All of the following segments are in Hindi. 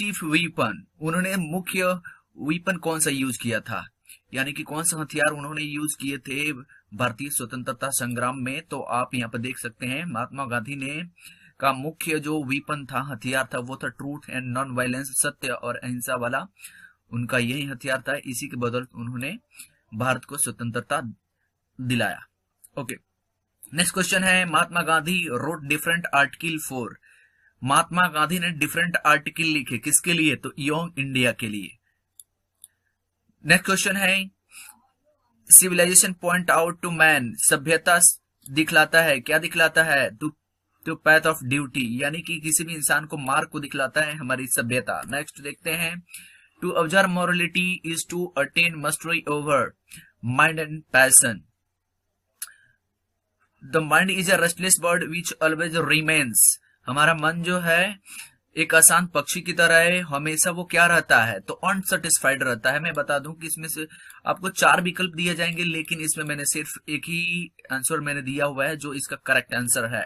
चिफ वीपन, उन्होंने मुख्य वीपन कौन सा यूज किया था, यानी कि कौन सा हथियार उन्होंने यूज किए थे भारतीय स्वतंत्रता संग्राम में। तो आप यहाँ पर देख सकते हैं महात्मा गांधी ने का मुख्य जो वीपन था, हथियार था, वो था ट्रूथ एंड नॉन वायलेंस, सत्य और अहिंसा वाला उनका यही हथियार था। इसी के बदौलत उन्होंने भारत को स्वतंत्रता दिलाया। ओके, नेक्स्ट क्वेश्चन है Mahatma Gandhi wrote different article for, Mahatma Gandhi ने डिफरेंट आर्टिकल लिखे किसके लिए, तो यंग इंडिया के लिए। नेक्स्ट क्वेश्चन है civilization point out to man, सभ्यता दिखलाता है, क्या दिखलाता है, टू पैथ ऑफ ड्यूटी, यानी कि किसी भी इंसान को मार्ग को दिखलाता है हमारी सभ्यता। नेक्स्ट देखते हैं to observe morality is to attain mastery over mind and passion, the mind is a restless bird which always remains, हमारा मन जो है एक अशांत पक्षी की तरह है, हमेशा वो क्या रहता है, तो अनसेटिस्फाइड रहता है। मैं बता दूं कि इसमें से आपको 4 विकल्प दिए जाएंगे, लेकिन इसमें मैंने सिर्फ एक ही आंसर मैंने दिया हुआ है जो इसका करेक्ट आंसर है।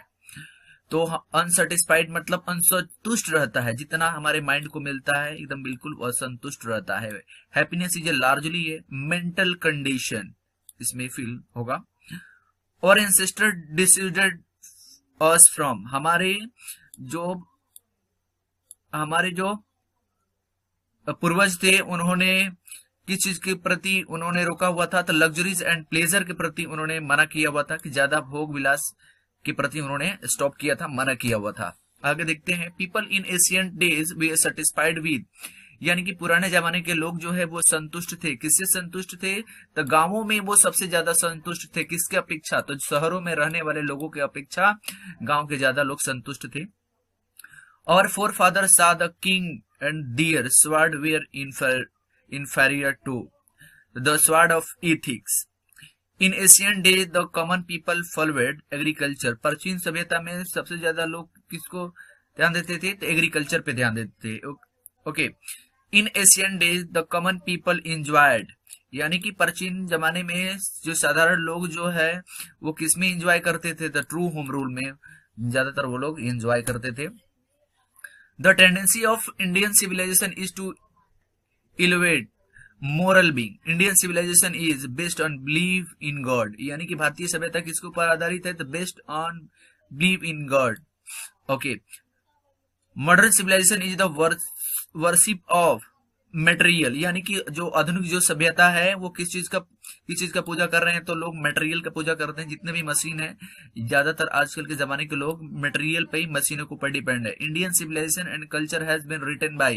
तो अनसेटिस्फाइड मतलब असंतुष्ट रहता है, जितना हमारे माइंड को मिलता है एकदम बिल्कुल असंतुष्ट रहता है। Happiness is a largely A mental condition, इसमें फील होगा। और एंसेस्टर डिसीडेड अस फ्रॉम, हमारे जो पूर्वज थे उन्होंने किस चीज के प्रति उन्होंने रोका हुआ था, तो लग्जरीज एंड प्लेजर के प्रति उन्होंने मना किया हुआ था, कि ज्यादा भोग विलास के प्रति उन्होंने स्टॉप किया था, मना किया हुआ था। आगे देखते हैं people in ancient days way satisfied with, यानी कि पुराने जमाने के लोग जो है वो संतुष्ट थे, किससे संतुष्ट थे, तो गांवों में वो सबसे ज्यादा संतुष्ट थे, किसके अपेक्षा, तो शहरों में रहने वाले लोगों की अपेक्षा गांव के ज्यादा लोग संतुष्ट थे। और forefather saw the king and dear sword were inferior to the sword of ethics. In ancient days, the common people followed agriculture. प्राचीन सभ्यता में सबसे ज्यादा लोग किसको ध्यान देते थे, तो एग्रीकल्चर पे ध्यान देते थे। Okay, in Asian days the common people enjoyed, यानी कि प्राचीन जमाने में जो साधारण लोग जो है वो किस में इंजॉय करते थे, द ट्रू होम रूल में ज्यादातर वो लोग इंजॉय करते थे। The tendency of Indian civilization is to elevate moral being. Indian civilization is based on belief in God. यानी कि भारतीय सभ्यता किसके ऊपर आधारित है, तो based on belief in God. Okay. Modern civilization is the worship of material, यानी कि जो आधुनिक जो सभ्यता है वो किस चीज का पूजा कर रहे हैं, तो लोग मटेरियल का पूजा करते हैं। जितने भी मशीन है ज्यादातर आजकल के जमाने के लोग मटेरियल पे ही, मशीनों के ऊपर डिपेंड है। Indian civilization and culture has been written by,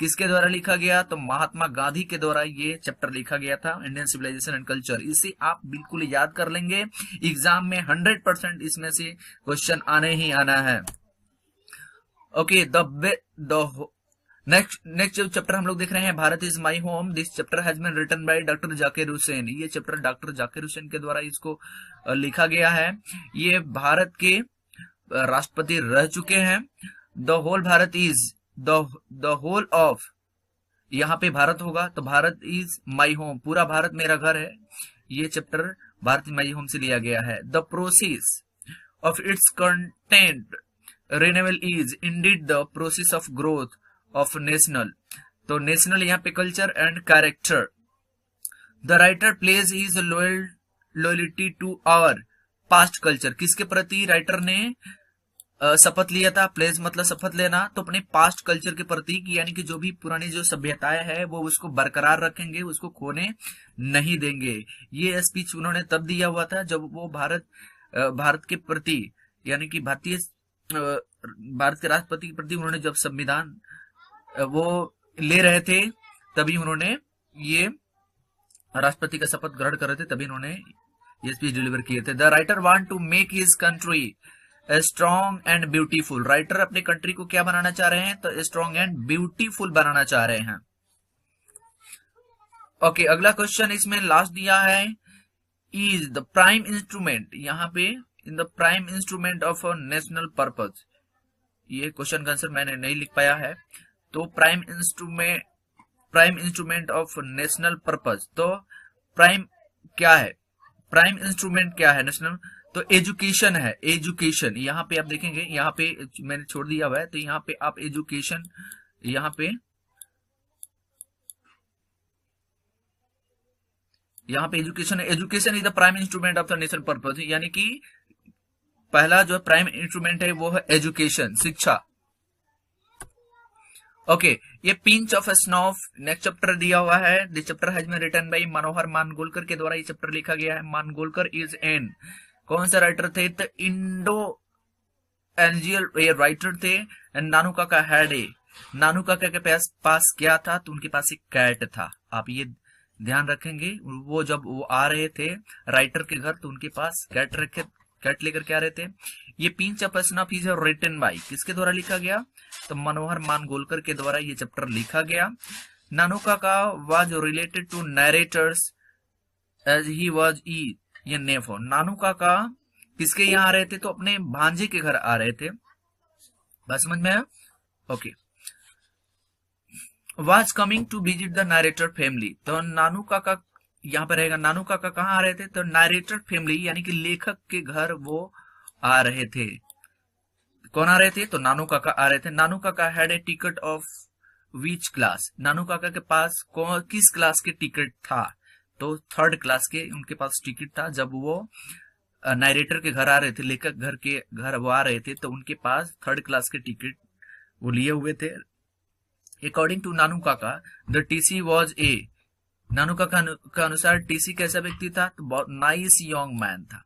किसके द्वारा लिखा गया, तो महात्मा गांधी के द्वारा ये चैप्टर लिखा गया था, इंडियन सिविलाइजेशन एंड कल्चर। इसे आप बिल्कुल याद कर लेंगे, एग्जाम में 100% इसमें से क्वेश्चन आने ही आना है। ओके, नेक्स्ट जो चैप्टर हम लोग देख रहे हैं Bharat is my home, this chapter has been written by doctor Zakir Hussain. ये चैप्टर डॉक्टर जाकिर हुसैन के द्वारा इसको लिखा गया है। ये भारत के राष्ट्रपति रह चुके हैं। The whole Bharat is the whole of, यहाँ पे भारत होगा तो भारत इज माई होम, पूरा भारत मेरा घर है। ये चैप्टर भारत माई होम से लिया गया है। The process of its content renewal is indeed the process of growth of national, तो नेशनल यहाँ पे culture and character. The writer pledges his loyalty to our past culture, किसके प्रति राइटर ने शपथ लिया था, प्लेज मतलब शपथ लेना, तो अपने पास्ट कल्चर के प्रति, यानी कि जो भी पुरानी जो सभ्यताएं है वो उसको बरकरार रखेंगे, उसको खोने नहीं देंगे। ये स्पीच उन्होंने तब दिया हुआ था जब वो भारत के प्रति, यानी कि भारत के राष्ट्रपति के प्रति उन्होंने जब संविधान वो ले रहे थे, तभी उन्होंने ये राष्ट्रपति का शपथ ग्रहण कर रहे थे, तभी उन्होंने ये स्पीच डिलीवर किए थे। The writer want to make his country strong and beautiful, writer अपने कंट्री को क्या बनाना चाह रहे हैं, तो स्ट्रॉन्ग एंड ब्यूटीफुल बनाना चाह रहे हैं। ओके, अगला क्वेश्चन इसमें लास्ट दिया है, इज द प्राइम इंस्ट्रूमेंट, यहाँ पे in the prime instrument of a national purpose, ये क्वेश्चन का आंसर मैंने नहीं लिख पाया है। तो prime instrument of national purpose, तो प्राइम क्या है, प्राइम इंस्ट्रूमेंट क्या है नेशनल, तो एजुकेशन है। एजुकेशन यहाँ पे आप देखेंगे, यहाँ पे मैंने छोड़ दिया हुआ है, तो यहाँ पे आप एजुकेशन यहाँ पे education is the prime instrument of the nation purpose, यानी कि पहला जो प्राइम इंस्ट्रूमेंट है वो है एजुकेशन, शिक्षा। ओके, ये pinch of snuff next chapter दिया हुआ है। This chapter has been written by Manohar Malgonkar के द्वारा ये चैप्टर लिखा गया है। मानगोलकर इज एन, कौन सा राइटर थे? तो इंडो एंजियल राइटर थे। एंड नानू काका हैड ए, नानू काका के पास क्या था? तो उनके पास एक कैट था। आप ये ध्यान रखेंगे, वो जब वो आ रहे थे राइटर के घर तो उनके पास कैट लेकर के आ रहे थे। ये pinch of snuff is written by, किसके द्वारा लिखा गया? तो मनोहर मानगोलकर के द्वारा ये चैप्टर लिखा गया। Nanu Kaka was related to narrators as he was ये नेफो। नानू काका किसके यहाँ आ रहे थे? तो अपने भांजे के घर आ रहे थे। बात समझ में आया? Okay. Was coming to visit the narrator family, तो नानू काका यहाँ पे रहेगा। नानू काका कहाँ आ रहे थे? तो नरेटर फैमिली यानी कि लेखक के घर वो आ रहे थे। कौन आ रहे थे? तो नानू काका आ रहे थे। Nanu Kaka had a ticket of which class, Nanu Kaka के पास किस क्लास के टिकट था? तो थर्ड क्लास के उनके पास टिकट था। जब वो नरेटर के घर आ रहे थे, लेखक घर के घर वो आ रहे थे, तो उनके पास थर्ड क्लास के टिकट वो लिए हुए थे। According to Nanu Kaka the TC was a, Nanu Kaka के अनुसार टीसी कैसा व्यक्ति था? तो बहुत नाइस यंग मैन था।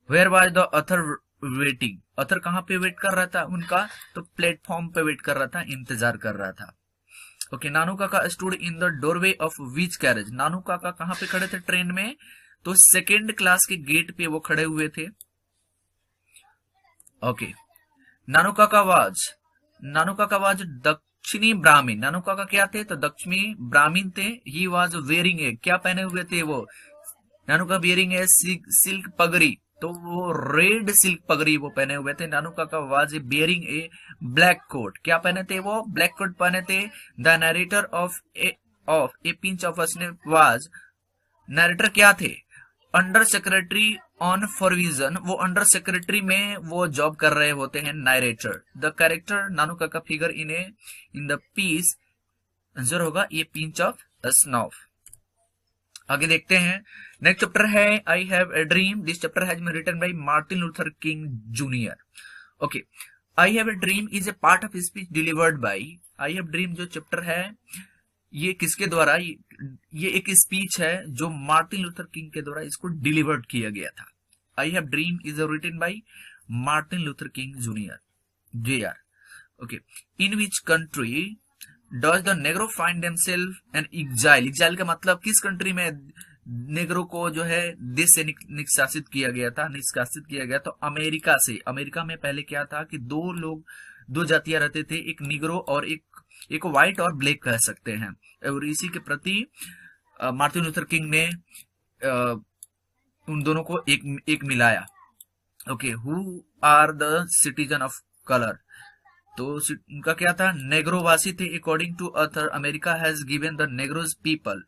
Where was the author waiting, author कहाँ पे वेट कर रहा था उनका? तो प्लेटफॉर्म पे वेट कर रहा था, इंतजार कर रहा था। Okay, Nanu Kaka stood in the doorway of which carriage, Nanu Kaka कहाँ पे खड़े थे ट्रेन में? तो सेकेंड क्लास के गेट पे वो खड़े हुए थे। ओके, नानू काका वाज दक्षिणी ब्राह्मीण, नानू काका क्या थे? तो दक्षिणी ब्राह्मीण थे। ही वाज वेयरिंग ए, क्या पहने हुए थे वो? नानू का वेयरिंग ए सिल्क पगड़ी, तो वो रेड सिल्क पगड़ी वो पहने हुए थे। Nanu Kaka was bearing a black coat, क्या पहने थे वो? ब्लैक कोट पहने थे। The narrator of a pinch of snuff was, नरेटर क्या थे? अंडर सेक्रेटरी ऑन प्रोविजन, वो अंडर सेक्रेटरी में वो जॉब कर रहे होते हैं narrator. The character Nanu Kaka figure in the piece, answer होगा ये पिंच ऑफ स्नफ। आगे देखते हैं। नेक्स्ट चैप्टर है I have a dream. This chapter has been written by Martin Luther King junior. Okay, I have a dream is a part of speech delivered by, I have dream जो चैप्टर है ये किसके द्वारा? ये एक स्पीच है जो मार्टिन लूथर किंग के द्वारा इसको डिलीवर्ड किया गया था। I have dream is written by Martin Luther King junior, JR। Okay, in which country does the negro find themselves an exile, exile का मतलब किस कंट्री में नेग्रो को जो है देश से निष्कासित किया गया? तो अमेरिका से। अमेरिका में पहले क्या था कि दो जातियां रहते थे, एक निग्रो और एक व्हाइट और ब्लैक कह सकते हैं। और इसी के प्रति मार्टिन लूथर किंग ने उन दोनों को एक मिलाया। Okay, who are the citizen of colour, तो उनका क्या था? नेग्रोवासी थे। According to author America has given the negroes people,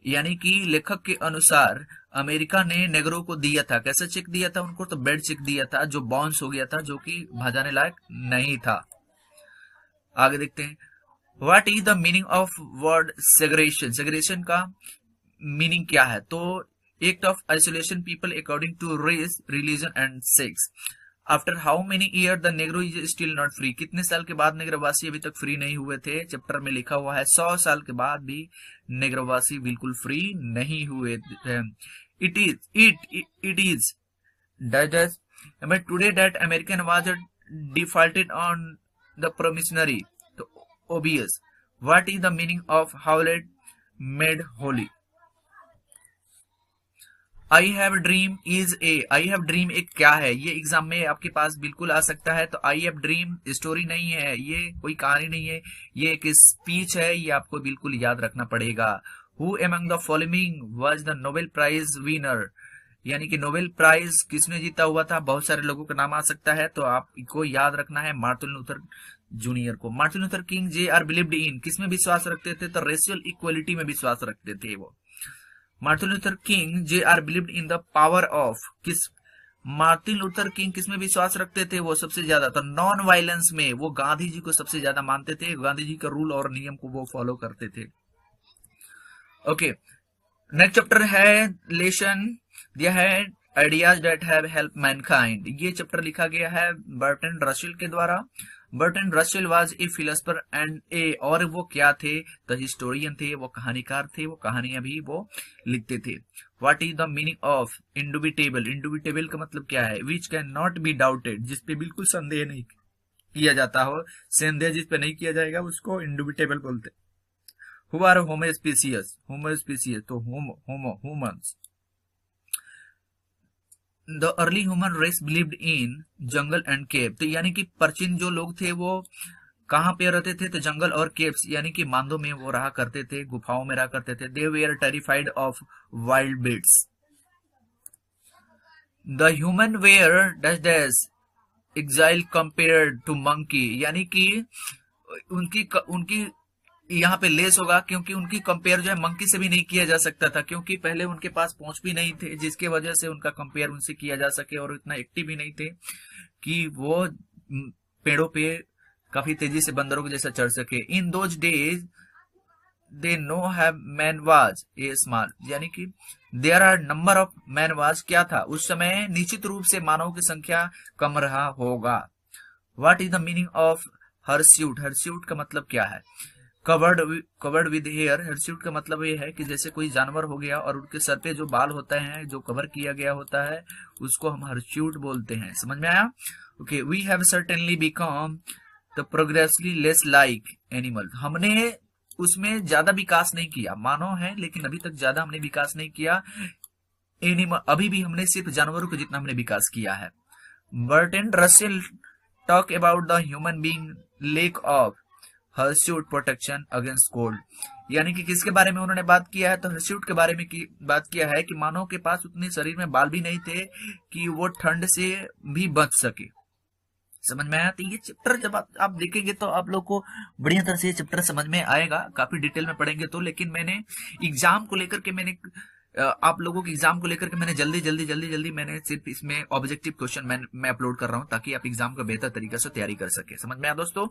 यानी कि लेखक के अनुसार अमेरिका ने नेग्रो को दिया था, कैसा चेक दिया था उनको? तो बेड चेक दिया था जो बाउंस हो गया था, जो कि भजाने लायक नहीं था। आगे देखते हैं। What is the meaning of word segregation, segregation का मीनिंग क्या है? तो act of isolation people according to race, religion and sex. After how many year the negro is still not free, कितने साल के बाद नेग्रोवासी अभी तक फ्री नहीं हुए थे? चैप्टर में लिखा हुआ है 100 साल के बाद भी नेग्रोवासी बिल्कुल फ्री नहीं हुए थे। It is but today that American was defaulted on the promissory, तो obvious. What is the meaning of hallowed made holy? I have dream is a, I have dream एक क्या है? ये एग्जाम में आपके पास बिल्कुल आ सकता है। तो आई हैव ड्रीम स्टोरी नहीं है, ये कोई कहानी नहीं है, ये एक स्पीच है, ये आपको बिल्कुल याद रखना पड़ेगा। Who among the following was the Nobel prize winner, यानी कि नोबेल प्राइज किसने जीता हुआ था? बहुत सारे लोगों का नाम आ सकता है, तो आपको याद रखना है मार्टिन लूथर जूनियर को। Martin Luther king JR believed in, किसमें विश्वास रखते थे? तो रेशियल इक्वलिटी में विश्वास रखते थे वो। Martin Luther king JR believed in the power of, किस मार्टिन लूथर किंग किसमें विश्वास रखते थे वो सबसे ज्यादा? तो नॉन वायलेंस में वो गांधी जी को सबसे ज्यादा मानते थे, गांधी जी का रूल और नियम को वो फॉलो करते थे। ओके, नेक्स्ट चैप्टर है लेसन दिया है ideas that have help mankind. ये चैप्टर लिखा गया है बर्टन रसेल के द्वारा। Bertrand Russell was a philosopher and a, और वो क्या थे? द हिस्टोरियन थे, वो कहानीकार थे, वो कहानियां भी वो लिखते थे। What is the meaning of indubitable? Indubitable का मतलब क्या है? Which can not be doubted, जिसपे बिल्कुल संदेह नहीं किया जाता हो, संदेह जिस पे नहीं किया जाएगा उसको इंडुबिटेबल बोलते। Who are homo species? Homo species तो homo humans. The early human race believed in jungle and cave, तो यानी कि प्राचीन जो लोग थे वो कहां पे रहते थे? तो जंगल और केव्स यानी कि मांदों में वो रहा करते थे, गुफाओं में रहा करते थे। They were terrified of wild beasts. The human were dash dash agile compared to monkey, यानी कि उनकी यहाँ पे लेस होगा क्योंकि उनकी कंपेयर जो है मंकी से भी नहीं किया जा सकता था, क्योंकि पहले उनके पास पहुंच भी नहीं थे, जिसके वजह से उनका कंपेयर उनसे किया जा सके, और इतना एक्टिव भी नहीं थे कि वो पेड़ों पे काफी तेजी से बंदरों के जैसा चढ़ सके। In those days they no have man was a small, यानी कि there are number of man was, क्या था उस समय? निश्चित रूप से मानव की संख्या कम रहा होगा। What is the meaning of hirsute? Hirsute का मतलब क्या है? Covered with hair. हर्स्यूट का मतलब ये है कि जैसे कोई जानवर हो गया और उनके सर पे जो बाल होते हैं, जो कवर किया गया होता है, उसको हम हर्स्यूट बोलते हैं। समझ में आया? Okay, we have certainly become the progressively less like animal. हमने उसमें ज्यादा विकास नहीं किया, मानव है लेकिन अभी तक ज्यादा हमने विकास नहीं किया। एनिमल, अभी भी हमने सिर्फ जानवरों के जितना हमने विकास किया है। Bertrand Russell talk about the human being lack of hirsute protection against cold, यानी कि किसके बारे में उन्होंने बात किया है? तो हर्स्यूट के बारे में बात किया है कि मानव के पास उतने शरीर में बाल भी नहीं थे कि वो ठंड से भी बच सके। समझ में आया? तो ये चैप्टर जब आप देखेंगे तो आप लोग को बढ़िया तरह से ये चैप्टर समझ में आएगा, काफी डिटेल में पढ़ेंगे तो। लेकिन मैंने एग्जाम को लेकर के आप लोगों के एग्जाम को लेकर के मैंने जल्दी मैंने सिर्फ इसमें ऑब्जेक्टिव क्वेश्चन मैं अपलोड कर रहा हूं, ताकि आप एग्जाम को बेहतर तरीके से तैयारी कर सके। समझ में आया दोस्तों?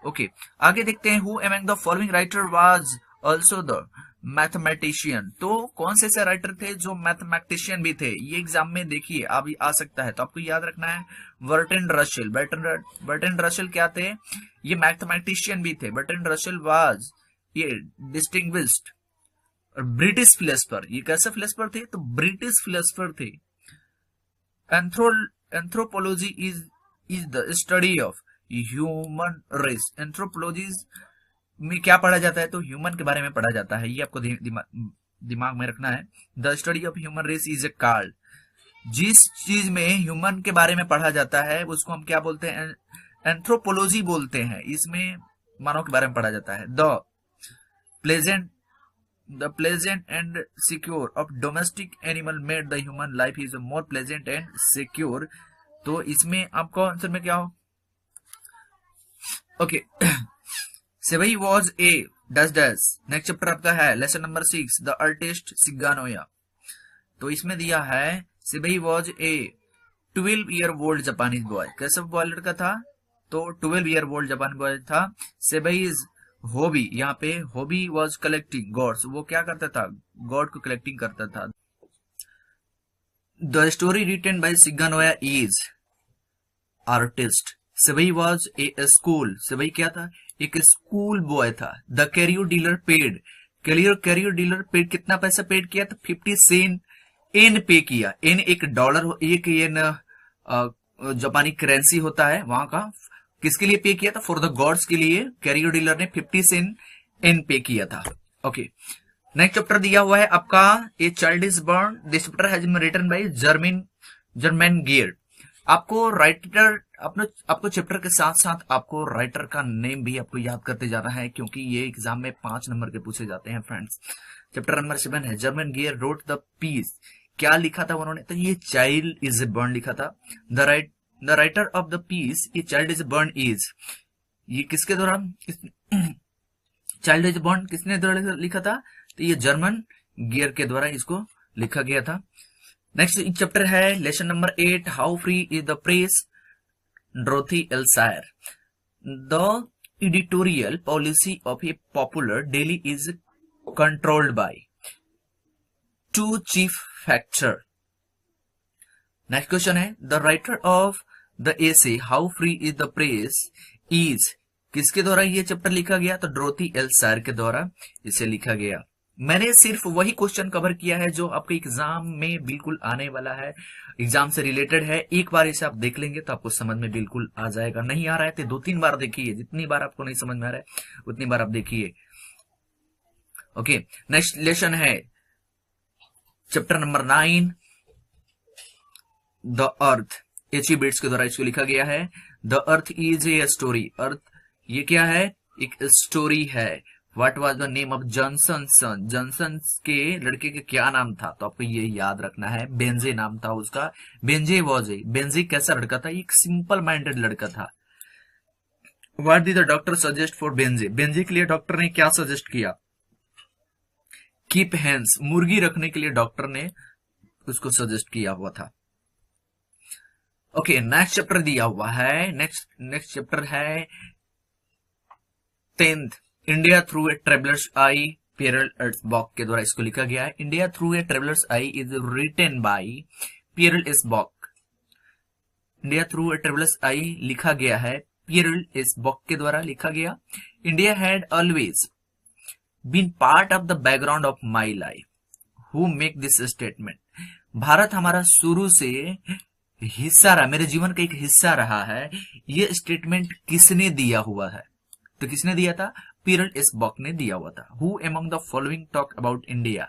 ओके, आगे देखते हैं। Who among the following writer was also the mathematician? तो कौन से राइटर थे जो मैथमेटिशियन भी थे? ये एग्जाम में देखिए अब आ सकता है, तो आपको याद रखना है बर्टन रसेल। बर्टन रसेल क्या थे? ये मैथमेटिशियन भी थे। बर्टन रसेल वाज ये डिस्टिंग्विश्ड ब्रिटिश फिलोसफर। ये कैसे फिलोसफर थे? तो ब्रिटिश फिलोसफर थे। Anthropology is the study of human race. Anthropology में क्या पढ़ा जाता है? तो ह्यूमन के बारे में पढ़ा जाता है, ये आपको दिमाग में रखना है। The study of human race is a called, जिस चीज में ह्यूमन के बारे में पढ़ा जाता है उसको हम क्या बोलते हैं? एंथ्रोपोलॉजी बोलते हैं। इसमें मानव के बारे में पढ़ा जाता है। The pleasant and secure of domestic animal made the human life is more pleasant and secure. तो इसमें आपको आंसर में क्या हो? Okay, Seibei was a dash dash. Next chapter आपका है lesson number 6 the artist Shiga Naoya. तो इसमें दिया है Seibei was a 12 year old Japanese boy. कैसे बॉय लड़का था? तो 12 ईयर ओल्ड जापानी बॉय था। सेवईज हॉबी, यहाँ पे हॉबी वॉज कलेक्टिंग गॉड्स। वो क्या करता था? गॉड को कलेक्टिंग करता था। The story written by Shiga Naoya is artist. Seibei was a school. Seibei क्या था? एक स्कूल बॉय था। The carrier dealer paid. Carrier dealer paid कितना पैसा पेड किया? तो 50 सेंट एन पे किया। एन एक डॉलर, एक एन जापानी करेंसी होता है वहां का। किसके लिए पे किया था? फॉर द गॉड्स के लिए कैरियर डीलर ने 50 सेंट एन पे किया था। ओके, नेक्स्ट चैप्टर दिया हुआ है आपका a child is born. This chapter has been written by Germaine Greer. आपको राइटर आपको चैप्टर के साथ साथ आपको राइटर का नेम भी आपको याद करते जाना है, क्योंकि ये एग्जाम में 5 नंबर के पूछे जाते हैं फ्रेंड्स। चैप्टर नंबर 7 है Germaine Greer wrote the piece. क्या लिखा था उन्होंने? तो ये चाइल्ड इज बॉर्न लिखा था। The writer of the piece ये चाइल्ड इज बॉर्न इज, ये किसके दौरान चाइल्ड इज बॉर्न किसने द्वारा लिखा था? तो ये जर्मन गियर के द्वारा इसको लिखा गया था। नेक्स्ट चैप्टर है lesson number 8, how free is the press, Dorothy L Sayers. The editorial policy of a popular daily is controlled by two chief factor. Next question है the writer of the essay how free is the press is, किसके द्वारा ये चैप्टर लिखा गया? तो डोरोथी एल सायर के द्वारा इसे लिखा गया। मैंने सिर्फ वही क्वेश्चन कवर किया है जो आपके एग्जाम में बिल्कुल आने वाला है, एग्जाम से रिलेटेड है। एक बार इसे आप देख लेंगे तो आपको समझ में बिल्कुल आ जाएगा। नहीं आ रहा है तो 2-3 बार देखिए, जितनी बार आपको नहीं समझ में आ रहा है उतनी बार आप देखिए। ओके, नेक्स्ट लेसन है chapter number 9, the earth. H E. Bates के द्वारा इसको लिखा गया है। The earth is a story. Earth ये क्या है? एक स्टोरी है। What was the name of Johnson son? Johnson के लड़के का क्या नाम था? तो आपको ये याद रखना है, बेंजे नाम था उसका। बेंजे वॉज ए, बेंजे कैसा लड़का था? एक सिंपल माइंडेड लड़का था। What did the doctor suggest for Benjy? Benjy के लिए डॉक्टर ने क्या सजेस्ट किया? कीप हेन्स, मुर्गी रखने के लिए डॉक्टर ने उसको सजेस्ट किया हुआ था। ओके, नेक्स्ट चैप्टर दिया हुआ है। नेक्स्ट चैप्टर है 10th, India through a traveller's eye, Pearl S Buck के द्वारा इसको लिखा गया है। India through a traveller's eye is written by Pearl S Buck. India through a traveller's eye लिखा गया है, पियरल एर्सबॉक के द्वारा लिखा गया। India had always been part of the background of my life, who make this statement? Bharat हमारा शुरू से हिस्सा रहा, मेरे जीवन का एक हिस्सा रहा है। ये स्टेटमेंट किसने दिया हुआ है? तो किसने दिया था? पियरल एर्सबॉक ने दिया हुआ था। Who among the following talk about India?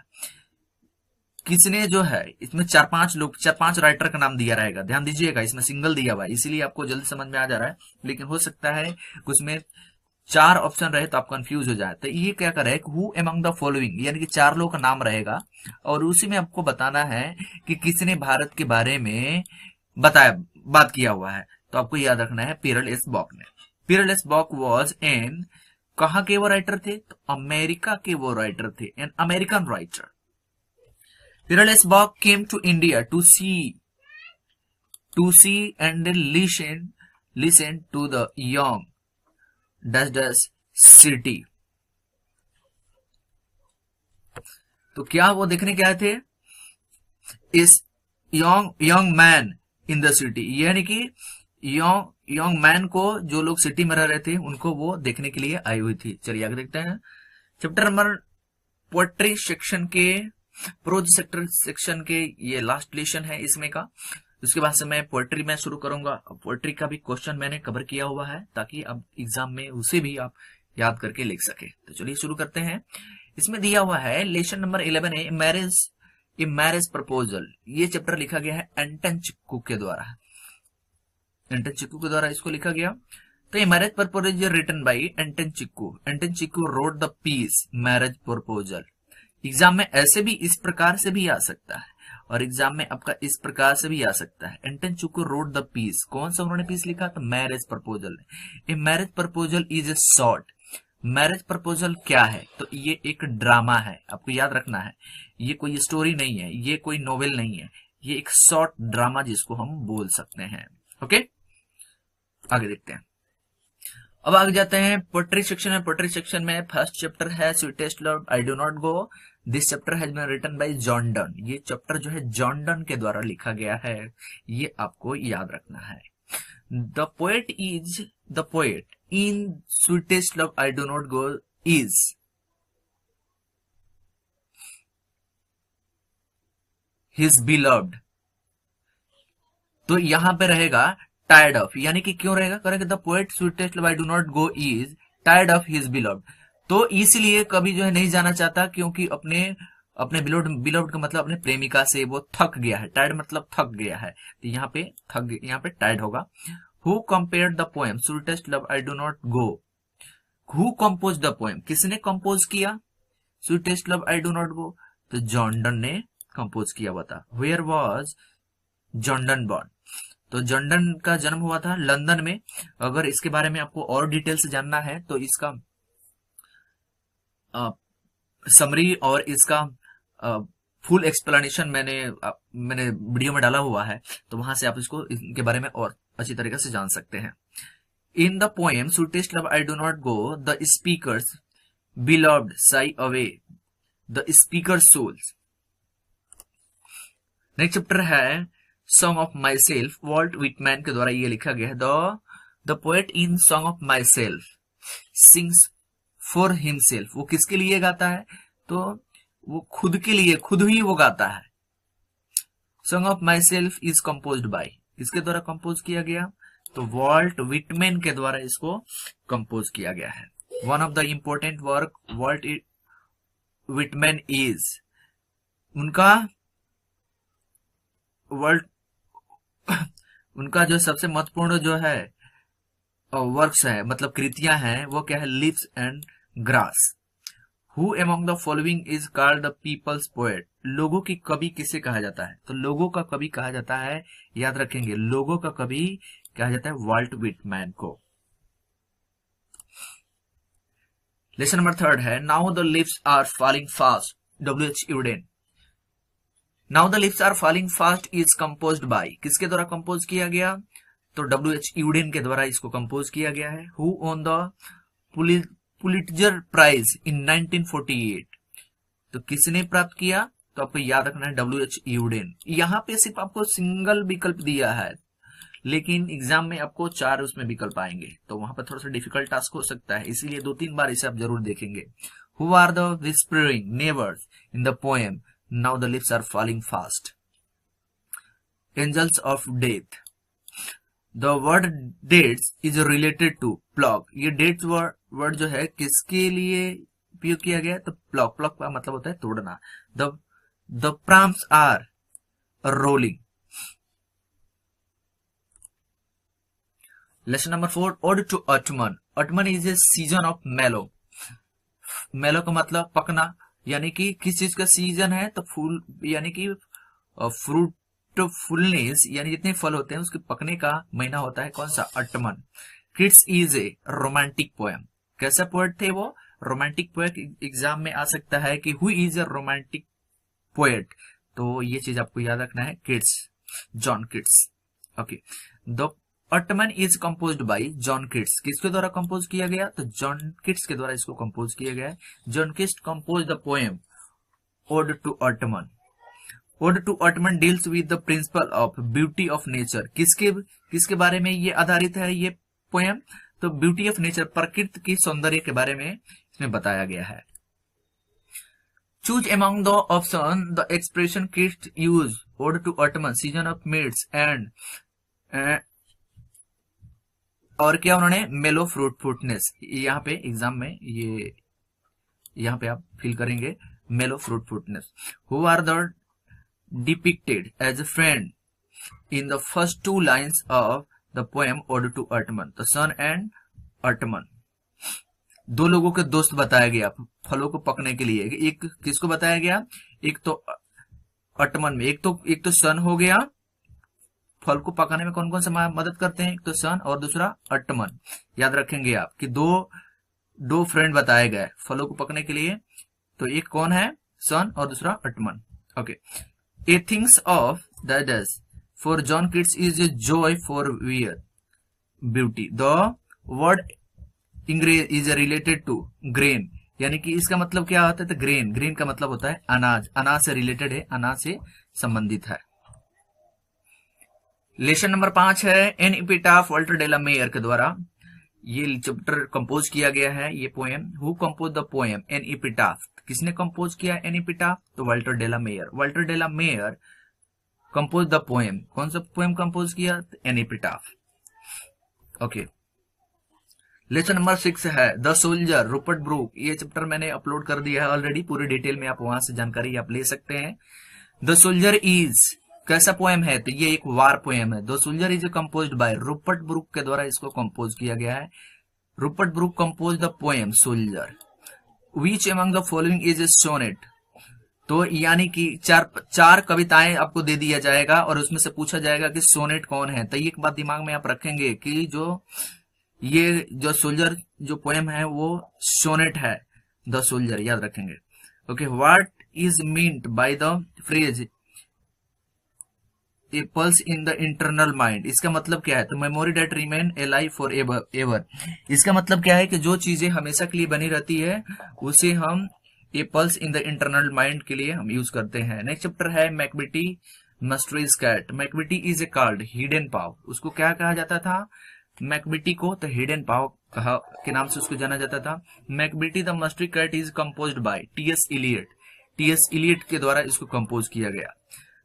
किसने जो है, इसमें 4-5 राइटर का नाम दिया रहेगा, ध्यान दीजिएगा, इसमें सिंगल दिया हुआ है, इसीलिए आपको जल्दी समझ में आ जा रहा है। लेकिन हो सकता है कुछ में 4 ऑप्शन रहे तो आप कंफ्यूज हो जाए। तो ये क्या करे, हु अमंग द फॉलोइंग, यानी कि 4 लोगों का नाम रहेगा और उसी में आपको बताना है कि किसने भारत के बारे में बात किया हुआ है। तो आपको याद रखना है पियरल एर्सबॉक ने। पियरल एर्सबॉक वॉज एन, कहां के वो राइटर थे? तो अमेरिका के वो राइटर थे, an American writer. Pearl S Buck came to India to see and listen to the young dash city. तो क्या वो देखने के आए थे? इस young man in the city, यानी कि यंग मैन को, जो लोग सिटी में रह रहे थे उनको वो देखने के लिए आई हुई थी। चलिए आगे देखते हैं। चैप्टर नंबर पोएट्री सेक्शन के, प्रोज सेक्शन के ये लास्ट लेसन है इसमें का। उसके बाद से मैं पोएट्री में शुरू करूंगा। पोएट्री का भी क्वेश्चन मैंने कवर किया हुआ है ताकि अब एग्जाम में उसे भी आप याद करके लिख सके। तो चलिए शुरू करते हैं। इसमें दिया हुआ है लेसन नंबर 11 है मैरिज प्रपोजल। ये चैप्टर लिखा गया है एंटन चिक्कू के द्वारा। एंटन चिक्कू के द्वारा इसको लिखा गया। तो ये marriage proposal written by Anton Chekhov. Anton Chekhov wrote the piece marriage proposal. Exam में ऐसे भी इस प्रकार से भी आ सकता है और एग्जाम में आपका इस प्रकार से भी आ सकता है। एंटन चिक्कू रोड द पीस, कौन सा उन्होंने पीस लिखा? तो marriage proposal. A marriage proposal is a short. Marriage proposal क्या है? तो ये एक ड्रामा है, आपको याद रखना है। ये कोई स्टोरी नहीं है, ये कोई नोवेल नहीं है, ये एक शॉर्ट ड्रामा जिसको हम बोल सकते हैं। ओके, आगे देखते हैं। अब आगे जाते हैं पोएट्री सेक्शन में। पोएट्री सेक्शन में फर्स्ट चैप्टर है sweetest love I do not go. This chapter has been written by John Donne. ये चैप्टर जो है जॉन डन के द्वारा लिखा गया है, ये आपको याद रखना है। The poet in sweetest love I do not go is his beloved. तो यहां पे रहेगा टायर्ड ऑफ, यानी कि क्यों रहेगा? करेंगे the poet sweetest love I do not go is tired of his beloved. तो इसलिए कभी जो है नहीं जाना चाहता क्योंकि अपने बिलव्ड का मतलब अपने प्रेमिका से वो थक गया है। टायर्ड मतलब थक गया है, तो यहाँ पे टायर्ड होगा। Who compared the poem sweetest love I do not go? Who compose the poem, किसने कंपोज किया sweetest love I do not go? तो जॉन डन ने कंपोज किया हुआ था। Where was John Donne born? तो जॉन डन का जन्म हुआ था लंदन में। अगर इसके बारे में आपको और डिटेल से जानना है तो इसका समरी और इसका फुल एक्सप्लेनेशन मैंने वीडियो में डाला हुआ है, तो वहां से आप इसको इनके बारे में और अच्छी तरीके से जान सकते हैं। In the poem sweetest love I do not go, the speakers beloved sigh away the speaker souls. Next chapter है song of myself, Walt Whitman के द्वारा ये लिखा गया है। The poet in song of myself sings for himself. वो किसके लिए गाता है? तो वो खुद के लिए, खुद ही वो गाता है। Song of my self is composed by, किसके द्वारा कंपोज किया गया? तो वॉल्ट विटमैन के द्वारा इसको कंपोज किया गया है। One of the important work Walt Whitman is, उनका उनका जो सबसे महत्वपूर्ण जो है वर्क्स है, मतलब कृतियां हैं, वो क्या है? Leaves and grass. Who among the following is called the people's poet. लोगों की कवि किसे कहा जाता है? तो लोगों का कवि कहा जाता है, याद रखेंगे, लोगों का कवि कहा जाता है वॉल्ट विटमैन को। लेसन नंबर 3 है now the leaves are falling fast, W.H. Auden. Now the leaves are falling fast is composed by, किसके द्वारा कंपोज किया गया? तो W.H. यूडेन के द्वारा इसको कंपोज किया गया है। Who won the Pulitzer prize in 1948, तो किसने प्राप्त किया? तो आपको याद रखना है W.H. यूडेन। यहाँ पे सिर्फ आपको सिंगल विकल्प दिया है, लेकिन एग्जाम में आपको 4 उसमें विकल्प आएंगे, तो वहां पर थोड़ा सा डिफिकल्ट टास्क हो सकता है, इसीलिए 2-3 बार इसे आप जरूर देखेंगे। Who are the whispering neighbours in the poem now the lips are falling fast? Angels of death. The word dates is related to plague. ये डेट्स वर्ड जो है किसके लिए उपयोग किया गया है? तो प्लॉग, प्लॉग का मतलब होता है तोड़ना। The prams are rolling. Lesson number 4 ode to autumn. Autumn is a season of mellow. Mellow का मतलब पकना, यानी कि किस चीज का सीजन है? तो फूल, यानी कि फ्रूटफुलनेस, यानी जितने फल होते हैं उसके पकने का महीना होता है कौन सा? Ottoman. Kids is A romantic poem. कैसा पोएट थे वो? Romantic poet. एग्जाम में आ सकता है कि who is a romantic poet, तो ये चीज आपको याद रखना है, kids, John Keats. Okay, the ottoman is composed bye John Keats. किसके द्वारा कंपोज किया गया? तो जॉन किड्स के द्वारा इसको कंपोज किया गया है। John Keats compose the poem ode to autumn. Ode to autumn deals with the principle of beauty of nature. किसके बारे में ये आधारित है ये पोएम? तो ब्यूटी ऑफ नेचर, प्रकृति की सौंदर्य के बारे में इसमें बताया गया है। Choose among the option the expression Keats use ode to autumn, season of mists and और क्या उन्होंने? मेलो फ्रूटफुलनेस। यहाँ पे एग्जाम में ये यहाँ पे आप फिल करेंगे mellow fruitfulness. Who are the depicted as a friend in the first 2 lines of the poem ode to autumn? तो सन एंड ऑटमन, 2 लोगों के दोस्त बताया गया फलों को पकने के लिए। एक किसको बताया गया? एक तो ऑटमन में, एक तो सन हो गया, फल को पकाने में कौन कौन सा मदद करते हैं? एक तो सन और दूसरा ऑटमन। याद रखेंगे आप कि दो फ्रेंड बताए गए फलों को पकने के लिए, तो एक कौन है? सन और दूसरा autumn. Okay, a things of the does for John Keats is a joy forever beauty. The word ingrain is related to grain, यानी कि इसका मतलब क्या होता है? तो ग्रेन, ग्रेन का मतलब होता है अनाज, अनाज से रिलेटेड है, अनाज से संबंधित है। लेसन नंबर 5 है an epitaph Walter de la Mare के द्वारा ये चैप्टर कंपोज किया गया है, ये poem. Who compose the poem an epitaph? किसने कंपोज किया एन एपिटाफ? तो Walter de la Mare. Walter de la Mare compose the poem. कौन सा पोएम कंपोज किया? An epitaph. Okay, lesson number 6 है द सोल्जर, रूपर्ट ब्रूक। ये चैप्टर मैंने अपलोड कर दिया है ऑलरेडी, पूरी डिटेल में आप वहां से जानकारी आप ले सकते हैं। द सोल्जर इज कैसा पोएम है? तो ये एक वार पोएम है। The soldier is composed by, Rupert Brooke के द्वारा इसको कंपोज किया गया है। Rupert Brooke compose the poem soldier. Which among the following is a sonnet? तो यानी कि चार कविताएं आपको दे दिया जाएगा और उसमें से पूछा जाएगा कि सोनेट कौन है। तो एक बात दिमाग में आप रखेंगे कि जो सोल्जर जो पोएम है वो सोनेट है, द सोल्जर, याद रखेंगे। Okay, what is meant by the phrase a pulse in the internal mind. इसका मतलब क्या है? तो memory that remain alive forever. इसका मतलब क्या है कि जो चीजें हमेशा के लिए बनी रहती है उसे हम a pulse in the internal mind के लिए हम यूज करते हैं। नेक्स्ट चैप्टर है Macavity mysteries cat. Macavity is a called hidden paw. उसको क्या कहा जाता था? मैकबेटी को तो हिडन पाव के नाम से उसको जाना जाता था। Macavity the mystery cat is composed by TS. Eliot. TS. Eliot के द्वारा इसको कंपोज किया गया।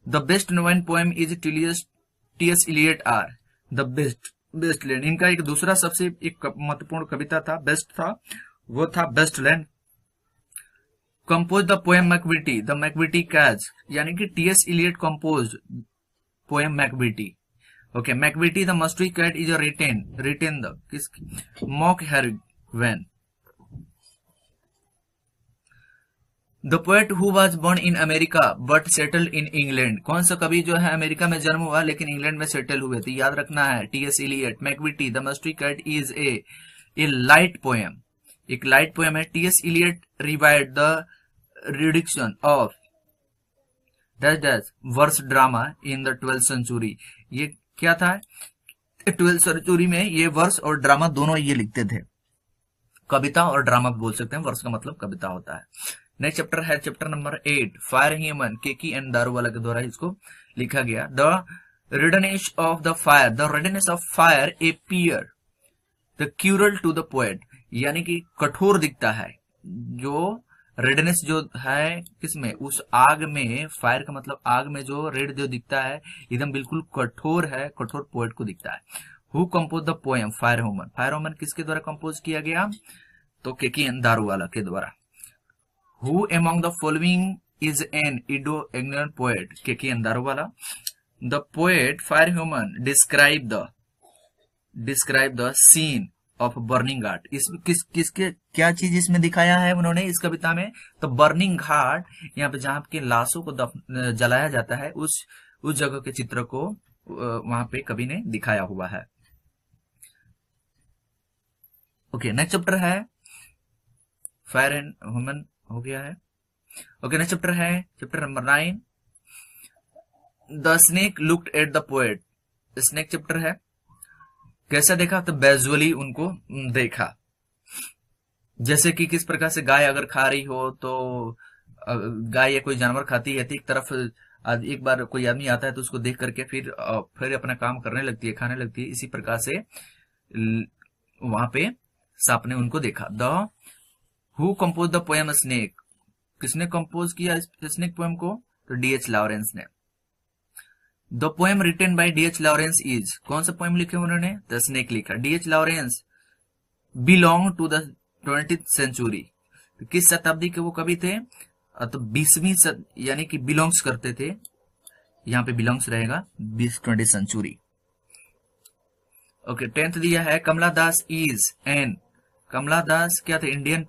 The best known poem is TS. Eliot are the best land. इनका एक दूसरा सबसे एक महत्वपूर्ण कविता था, बेस्ट था, वो था best land. Compose the poem Macavity the Macavity cat, यानी कि TS. Eliot compose poem Macavity. Okay, Macavity the mystery cat is written the किस मॉक हेरवेन। The poet who was born in America but settled in England. कौन सा कवि जो है अमेरिका में जन्म हुआ लेकिन इंग्लैंड में सेटल हुए? तो याद रखना है TS. Eliot. Macavity the mystery cat is a light poem, एक लाइट पोएम है। TS. Eliot revived the reduction of verse drama in the 12th century. ये क्या था? 12th सेंचुरी में ये वर्स और ड्रामा दोनों ये लिखते थे। कविता और ड्रामा बोल सकते हैं, वर्स का मतलब कविता होता है। नेक्स्ट चैप्टर है chapter number 8 fire human. Keki and Daruwalla के द्वारा इसको लिखा गया। The redness of the fire, the redness of fire appear the cruel to the poet, यानी कि कठोर दिखता है। जो रेडनेस जो है किसमें? उस आग में, फायर का मतलब आग में जो रेड जो दिखता है एकदम बिल्कुल कठोर है, कठोर पोएट को दिखता है। Who compose the poem fire human. Fire human किसके द्वारा कंपोज किया गया? तो केकी एंड दारूवाला के द्वारा। Who among the following is an Indo-Aryan poet? Keki and Daruwalla. The poet Fire Human describe the scene of burning ghat. इस किसके क्या चीज इसमें दिखाया है उन्होंने इस कविता में? तो बर्निंग घाट, यहाँ पे जहां के लाशों को जलाया जाता है उस जगह के चित्र को वहां पे कवि ने दिखाया हुआ है। ओके, नेक्स्ट चैप्टर है फायर एंड ह्यूमन हो गया है। ओके, नेक्स्ट चैप्टर है chapter number 9 the snake looked at the poet. Snake chapter है। कैसा देखा? तो बैजुअली उनको देखा। जैसे कि किस प्रकार से गाय अगर खा रही हो तो गाय या कोई जानवर खाती है तो एक तरफ एक बार कोई आदमी आता है तो उसको देख करके फिर अपना काम करने लगती है, खाने लगती है। इसी प्रकार से वहां पे सांप ने उनको देखा। The who compose the poem snake, किसने कंपोज किया स्नेक पोएम को? तो डी.एच. लॉरेंस ने। The poem written by D H. Lawrence is, कौन सा पोएम लिखे उन्होंने? द स्नेक लिखा। D H. Lawrence belong to the 20th century. तो किस शताब्दी के वो कवि थे? तो 20वीं यानी कि बिलोंग्स करते थे, यहाँ पे बिलोंग्स रहेगा 20th सेंचुरी। ओके, 10th दिया है कमला दास इज एन। कमला दास क्या थे? इंडियन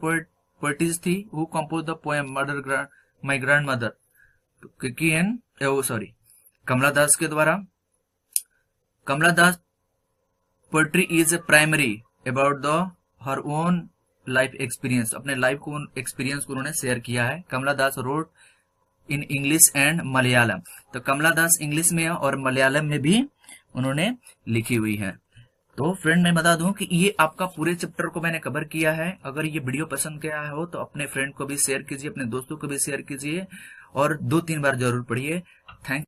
पोएटिस थी। Who compose the poem mother my grandmother. Keki and Kamala Das के द्वारा। Kamala Das poetry is a primary about the her own life experience. अपने लाइफ को एक्सपीरियंस को उन्होंने शेयर किया है। Kamala Das wrote in English and Malayalam. तो कमला दास इंग्लिश में और मलयालम में भी उन्होंने लिखी हुई है। तो फ्रेंड मैं बता दूं कि ये आपका पूरे चैप्टर को मैंने कवर किया है। अगर ये वीडियो पसंद आया हो तो अपने फ्रेंड को भी शेयर कीजिए, अपने दोस्तों को भी शेयर कीजिए और 2-3 बार जरूर पढ़िए। थैंक